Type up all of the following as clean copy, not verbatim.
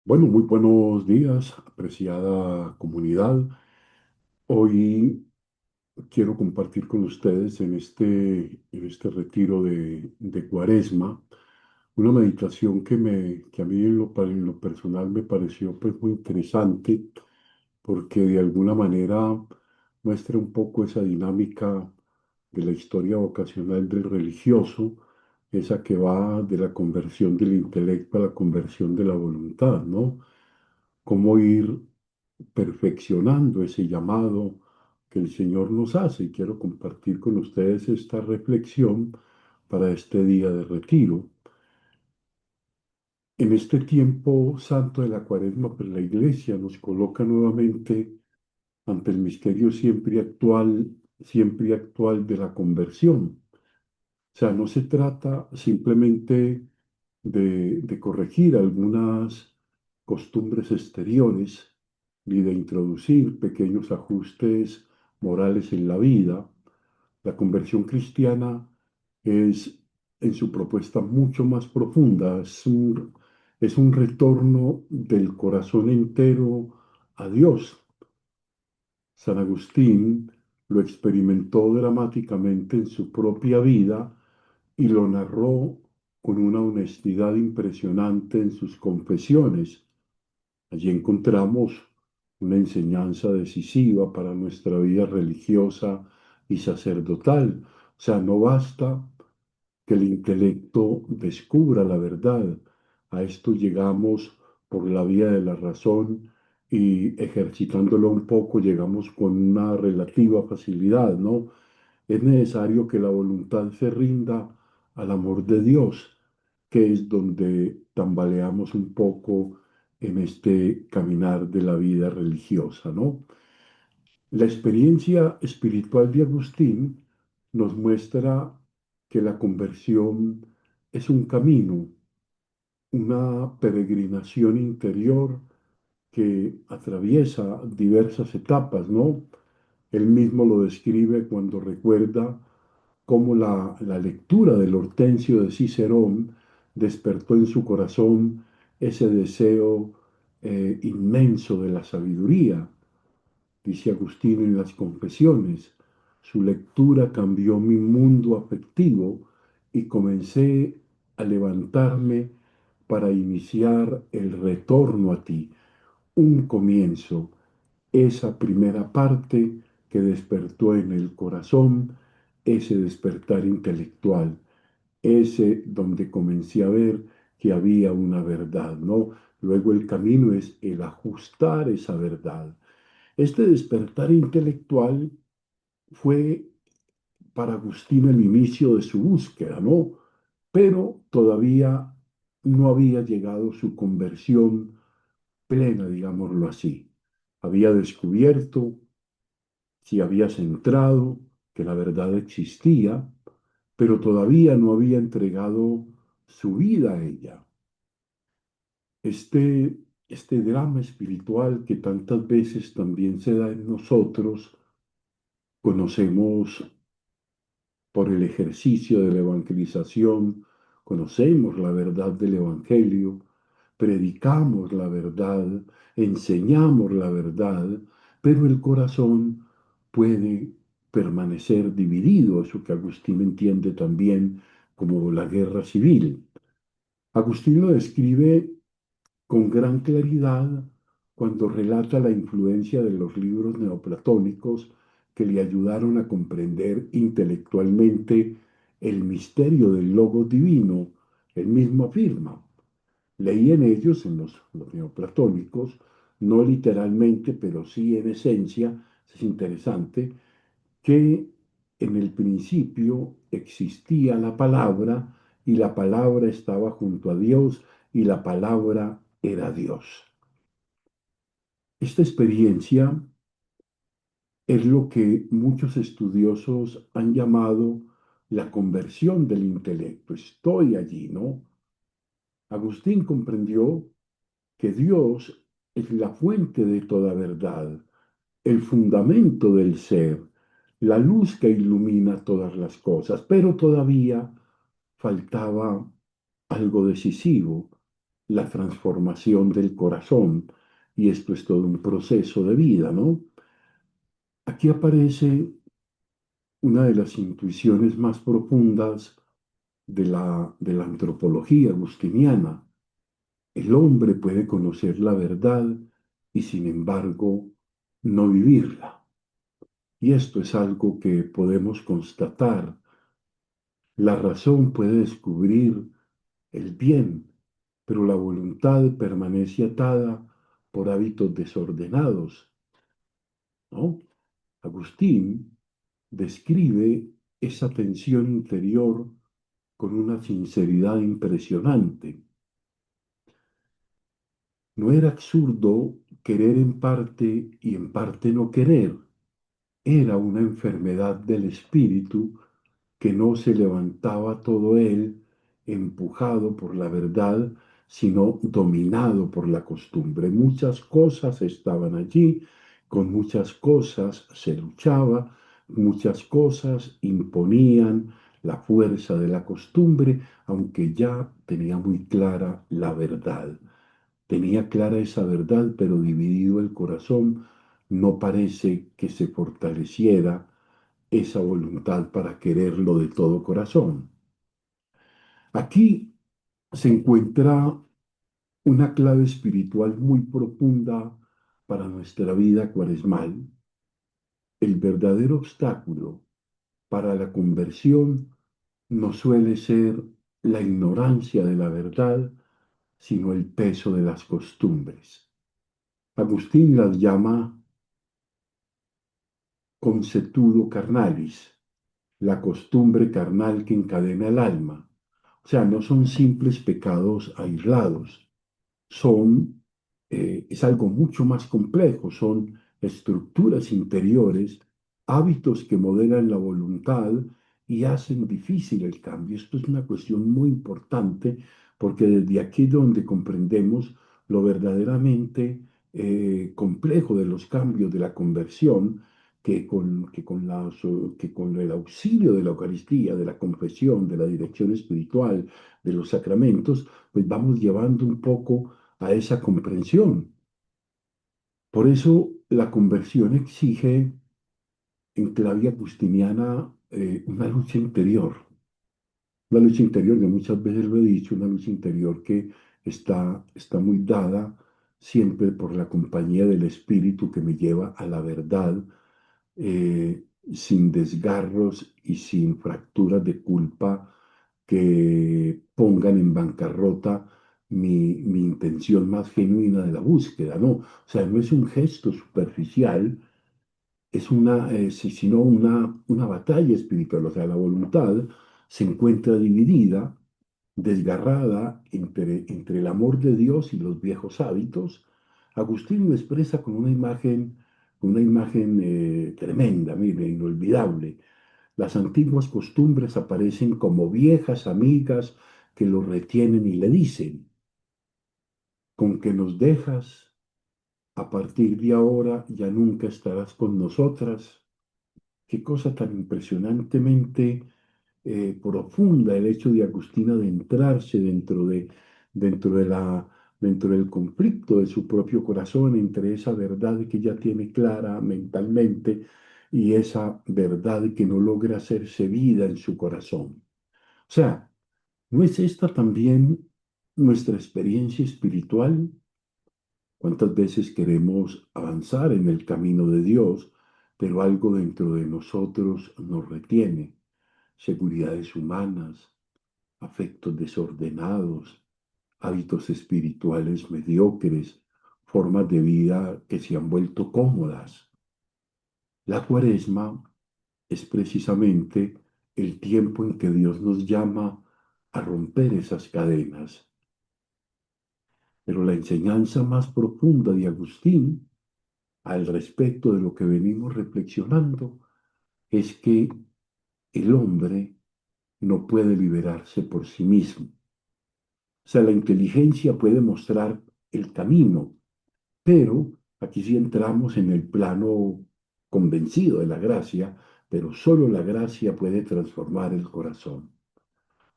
Bueno, muy buenos días, apreciada comunidad. Hoy quiero compartir con ustedes en este retiro de Cuaresma una meditación que a mí en lo personal me pareció pues muy interesante porque de alguna manera muestra un poco esa dinámica de la historia vocacional del religioso, esa que va de la conversión del intelecto a la conversión de la voluntad, ¿no? Cómo ir perfeccionando ese llamado que el Señor nos hace. Y quiero compartir con ustedes esta reflexión para este día de retiro. En este tiempo santo de la Cuaresma, pues la Iglesia nos coloca nuevamente ante el misterio siempre y actual de la conversión. O sea, no se trata simplemente de corregir algunas costumbres exteriores ni de introducir pequeños ajustes morales en la vida. La conversión cristiana es en su propuesta mucho más profunda, es un retorno del corazón entero a Dios. San Agustín lo experimentó dramáticamente en su propia vida y lo narró con una honestidad impresionante en sus confesiones. Allí encontramos una enseñanza decisiva para nuestra vida religiosa y sacerdotal. O sea, no basta que el intelecto descubra la verdad. A esto llegamos por la vía de la razón y ejercitándolo un poco llegamos con una relativa facilidad, ¿no? Es necesario que la voluntad se rinda al amor de Dios, que es donde tambaleamos un poco en este caminar de la vida religiosa, ¿no? La experiencia espiritual de Agustín nos muestra que la conversión es un camino, una peregrinación interior que atraviesa diversas etapas, ¿no? Él mismo lo describe cuando recuerda cómo la lectura del Hortensio de Cicerón despertó en su corazón ese deseo inmenso de la sabiduría. Dice Agustín en las Confesiones, su lectura cambió mi mundo afectivo y comencé a levantarme para iniciar el retorno a ti, un comienzo, esa primera parte que despertó en el corazón, ese despertar intelectual, ese donde comencé a ver que había una verdad, ¿no? Luego el camino es el ajustar esa verdad. Este despertar intelectual fue para Agustín el inicio de su búsqueda, ¿no? Pero todavía no había llegado su conversión plena, digámoslo así. Había descubierto, si había centrado, que la verdad existía, pero todavía no había entregado su vida a ella. Este drama espiritual que tantas veces también se da en nosotros, conocemos por el ejercicio de la evangelización, conocemos la verdad del Evangelio, predicamos la verdad, enseñamos la verdad, pero el corazón puede permanecer dividido, eso que Agustín entiende también como la guerra civil. Agustín lo describe con gran claridad cuando relata la influencia de los libros neoplatónicos que le ayudaron a comprender intelectualmente el misterio del Logos divino. Él mismo afirma, leí en ellos, en los neoplatónicos, no literalmente, pero sí en esencia, es interesante, que en el principio existía la palabra y la palabra estaba junto a Dios y la palabra era Dios. Esta experiencia es lo que muchos estudiosos han llamado la conversión del intelecto. Estoy allí, ¿no? Agustín comprendió que Dios es la fuente de toda verdad, el fundamento del ser, la luz que ilumina todas las cosas, pero todavía faltaba algo decisivo, la transformación del corazón. Y esto es todo un proceso de vida, ¿no? Aquí aparece una de las intuiciones más profundas de la antropología agustiniana. El hombre puede conocer la verdad y sin embargo no vivirla. Y esto es algo que podemos constatar. La razón puede descubrir el bien, pero la voluntad permanece atada por hábitos desordenados, ¿no? Agustín describe esa tensión interior con una sinceridad impresionante. No era absurdo querer en parte y en parte no querer. Era una enfermedad del espíritu que no se levantaba todo él empujado por la verdad, sino dominado por la costumbre. Muchas cosas estaban allí, con muchas cosas se luchaba, muchas cosas imponían la fuerza de la costumbre, aunque ya tenía muy clara la verdad. Tenía clara esa verdad, pero dividido el corazón, no parece que se fortaleciera esa voluntad para quererlo de todo corazón. Aquí se encuentra una clave espiritual muy profunda para nuestra vida cuaresmal. El verdadero obstáculo para la conversión no suele ser la ignorancia de la verdad, sino el peso de las costumbres. Agustín las llama consuetudo carnalis, la costumbre carnal que encadena el alma. O sea, no son simples pecados aislados, es algo mucho más complejo, son estructuras interiores, hábitos que modelan la voluntad y hacen difícil el cambio. Esto es una cuestión muy importante porque desde aquí es donde comprendemos lo verdaderamente complejo de los cambios de la conversión que con el auxilio de la Eucaristía, de la confesión, de la dirección espiritual, de los sacramentos, pues vamos llevando un poco a esa comprensión. Por eso la conversión exige en clave agustiniana una lucha interior que muchas veces lo he dicho, una lucha interior que está muy dada siempre por la compañía del Espíritu que me lleva a la verdad, sin desgarros y sin fracturas de culpa que pongan en bancarrota mi intención más genuina de la búsqueda, ¿no? O sea, no es un gesto superficial, sino una batalla espiritual. O sea, la voluntad se encuentra dividida, desgarrada entre el amor de Dios y los viejos hábitos. Agustín lo expresa con una imagen tremenda, mire, inolvidable. Las antiguas costumbres aparecen como viejas amigas que lo retienen y le dicen, con que nos dejas, a partir de ahora ya nunca estarás con nosotras. Qué cosa tan impresionantemente profunda el hecho de Agustín adentrarse dentro del conflicto de su propio corazón entre esa verdad que ya tiene clara mentalmente y esa verdad que no logra hacerse vida en su corazón. O sea, ¿no es esta también nuestra experiencia espiritual? ¿Cuántas veces queremos avanzar en el camino de Dios, pero algo dentro de nosotros nos retiene? Seguridades humanas, afectos desordenados, hábitos espirituales mediocres, formas de vida que se han vuelto cómodas. La cuaresma es precisamente el tiempo en que Dios nos llama a romper esas cadenas. Pero la enseñanza más profunda de Agustín al respecto de lo que venimos reflexionando es que el hombre no puede liberarse por sí mismo. O sea, la inteligencia puede mostrar el camino, pero aquí sí entramos en el plano convencido de la gracia, pero solo la gracia puede transformar el corazón.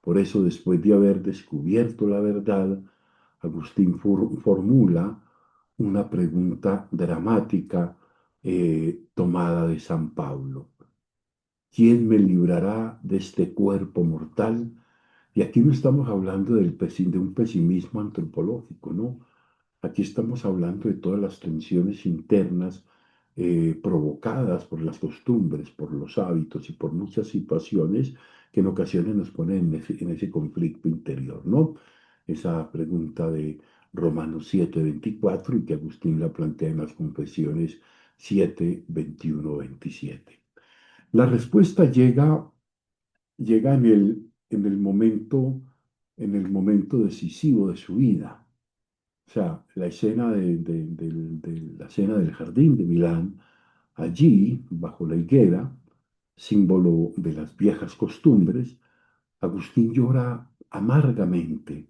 Por eso, después de haber descubierto la verdad, Agustín formula una pregunta dramática tomada de San Pablo. ¿Quién me librará de este cuerpo mortal? Y aquí no estamos hablando de un pesimismo antropológico, ¿no? Aquí estamos hablando de todas las tensiones internas provocadas por las costumbres, por los hábitos y por muchas situaciones que en ocasiones nos ponen en ese conflicto interior, ¿no? Esa pregunta de Romanos 7:24 y que Agustín la plantea en las Confesiones 7:21-27. La respuesta llega en el momento decisivo de su vida. O sea, la escena de la escena del jardín de Milán, allí, bajo la higuera, símbolo de las viejas costumbres, Agustín llora amargamente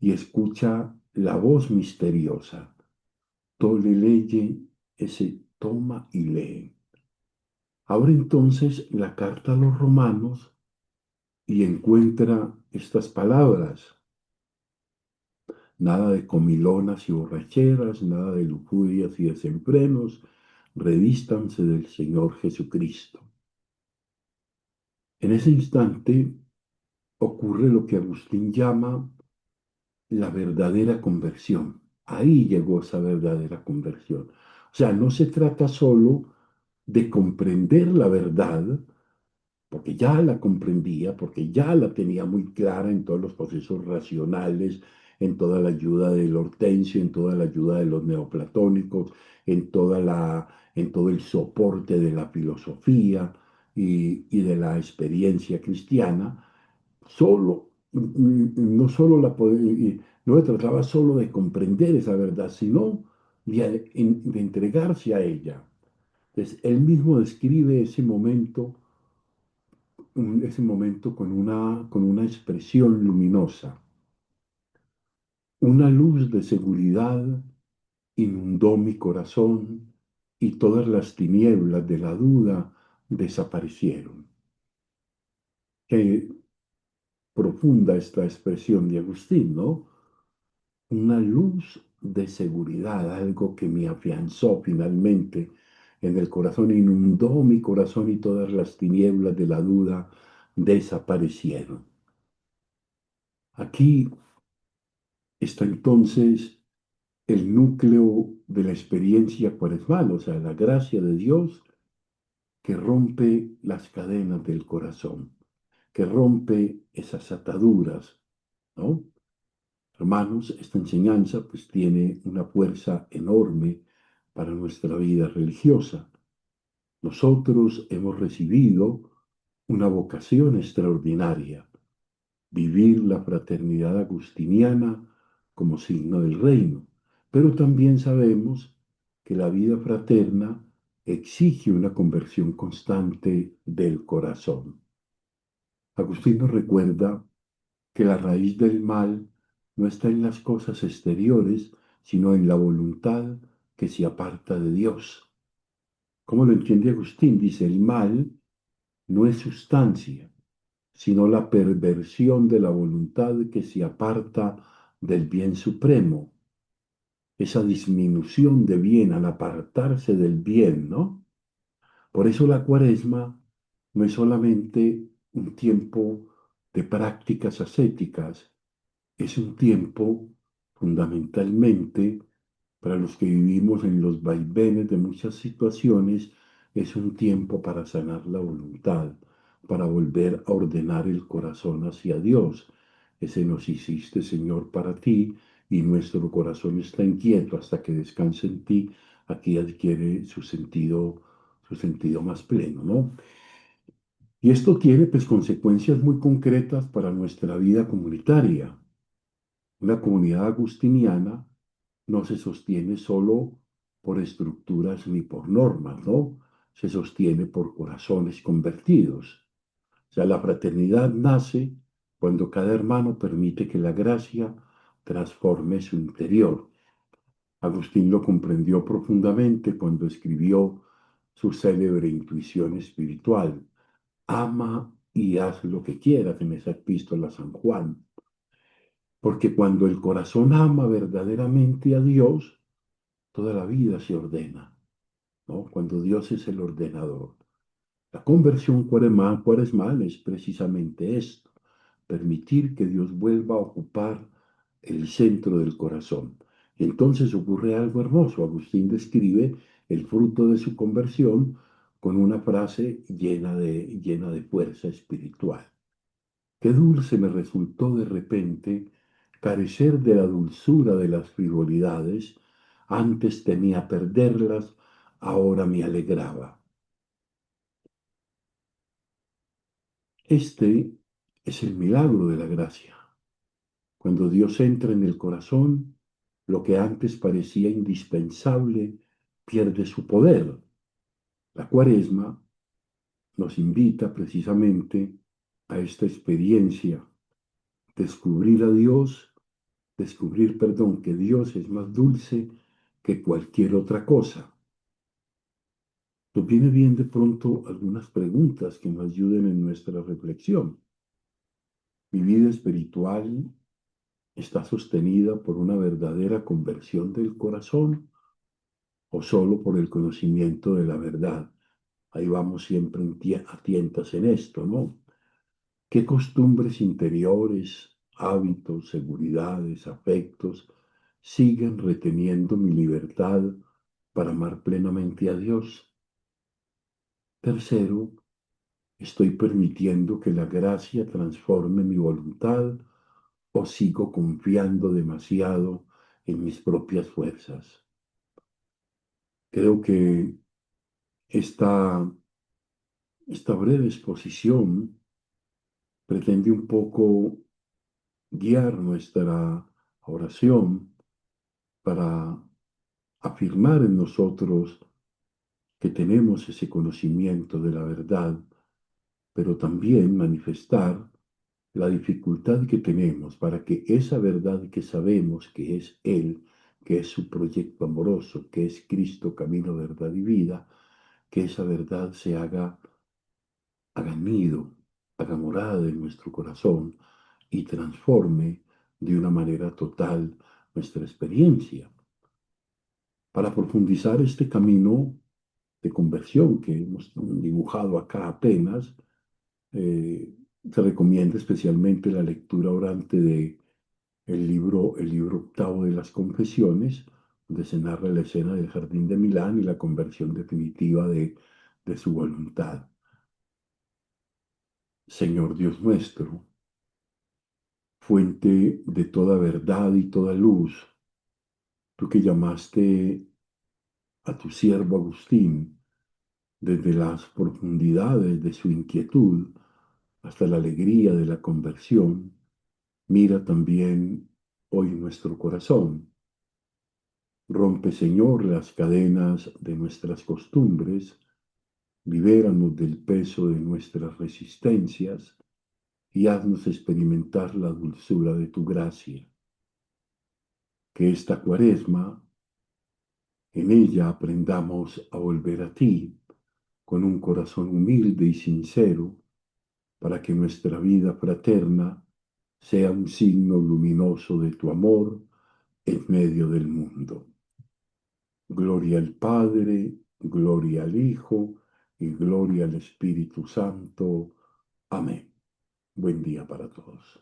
y escucha la voz misteriosa. Tole leye, ese toma y lee. Abre entonces la carta a los romanos y encuentra estas palabras: nada de comilonas y borracheras, nada de lujurias y desenfrenos, revístanse del Señor Jesucristo. En ese instante ocurre lo que Agustín llama la verdadera conversión. Ahí llegó esa verdadera conversión. O sea, no se trata solo de comprender la verdad, porque ya la comprendía, porque ya la tenía muy clara en todos los procesos racionales, en toda la ayuda del Hortensio, en toda la ayuda de los neoplatónicos, en todo el soporte de la filosofía y de la experiencia cristiana. No solo no se trataba solo de comprender esa verdad, sino de entregarse a ella. Entonces, él mismo describe ese momento con una expresión luminosa. Una luz de seguridad inundó mi corazón y todas las tinieblas de la duda desaparecieron. Qué profunda esta expresión de Agustín, ¿no? Una luz de seguridad, algo que me afianzó finalmente en el corazón, inundó mi corazón y todas las tinieblas de la duda desaparecieron. Aquí está entonces el núcleo de la experiencia cuaresmal, o sea, la gracia de Dios que rompe las cadenas del corazón, que rompe esas ataduras, ¿no? Hermanos, esta enseñanza pues tiene una fuerza enorme para nuestra vida religiosa. Nosotros hemos recibido una vocación extraordinaria: vivir la fraternidad agustiniana como signo del reino. Pero también sabemos que la vida fraterna exige una conversión constante del corazón. Agustín nos recuerda que la raíz del mal no está en las cosas exteriores, sino en la voluntad que se aparta de Dios. ¿Cómo lo entiende Agustín? Dice, el mal no es sustancia, sino la perversión de la voluntad que se aparta del bien supremo. Esa disminución de bien al apartarse del bien, ¿no? Por eso la cuaresma no es solamente un tiempo de prácticas ascéticas, es un tiempo fundamentalmente para los que vivimos en los vaivenes de muchas situaciones, es un tiempo para sanar la voluntad, para volver a ordenar el corazón hacia Dios. Ese nos hiciste, Señor, para ti, y nuestro corazón está inquieto hasta que descanse en ti. Aquí adquiere su sentido más pleno, ¿no? Y esto tiene pues consecuencias muy concretas para nuestra vida comunitaria. Una comunidad agustiniana no se sostiene solo por estructuras ni por normas, ¿no? Se sostiene por corazones convertidos. O sea, la fraternidad nace cuando cada hermano permite que la gracia transforme su interior. Agustín lo comprendió profundamente cuando escribió su célebre intuición espiritual: ama y haz lo que quieras, en esa epístola a San Juan. porque cuando el corazón ama verdaderamente a Dios, toda la vida se ordena, ¿no? Cuando Dios es el ordenador. La conversión cuaresmal es precisamente esto, permitir que Dios vuelva a ocupar el centro del corazón. Y entonces ocurre algo hermoso. Agustín describe el fruto de su conversión con una frase llena de fuerza espiritual. Qué dulce me resultó de repente carecer de la dulzura de las frivolidades, antes temía perderlas, ahora me alegraba. Este es el milagro de la gracia. Cuando Dios entra en el corazón, lo que antes parecía indispensable pierde su poder. La Cuaresma nos invita precisamente a esta experiencia, descubrir a Dios, que Dios es más dulce que cualquier otra cosa. Nos viene bien de pronto algunas preguntas que nos ayuden en nuestra reflexión. Mi vida espiritual está sostenida por una verdadera conversión del corazón o solo por el conocimiento de la verdad. Ahí vamos siempre a tientas en esto, ¿no? ¿Qué costumbres interiores, hábitos, seguridades, afectos siguen reteniendo mi libertad para amar plenamente a Dios? Tercero, ¿estoy permitiendo que la gracia transforme mi voluntad o sigo confiando demasiado en mis propias fuerzas? Creo que esta, esta breve exposición pretende un poco guiar nuestra oración para afirmar en nosotros que tenemos ese conocimiento de la verdad, pero también manifestar la dificultad que tenemos para que esa verdad que sabemos que es Él, que es su proyecto amoroso, que es Cristo, camino, verdad y vida, que esa verdad haga nido, haga morada en nuestro corazón y transforme de una manera total nuestra experiencia. Para profundizar este camino de conversión que hemos dibujado acá apenas, se recomienda especialmente la lectura orante de el libro octavo de las Confesiones, donde se narra la escena del jardín de Milán y la conversión definitiva de su voluntad. Señor Dios nuestro, fuente de toda verdad y toda luz, tú que llamaste a tu siervo Agustín desde las profundidades de su inquietud hasta la alegría de la conversión, mira también hoy nuestro corazón. Rompe, Señor, las cadenas de nuestras costumbres, libéranos del peso de nuestras resistencias y haznos experimentar la dulzura de tu gracia. Que esta cuaresma, en ella aprendamos a volver a ti con un corazón humilde y sincero, para que nuestra vida fraterna sea un signo luminoso de tu amor en medio del mundo. Gloria al Padre, gloria al Hijo y gloria al Espíritu Santo. Amén. Buen día para todos.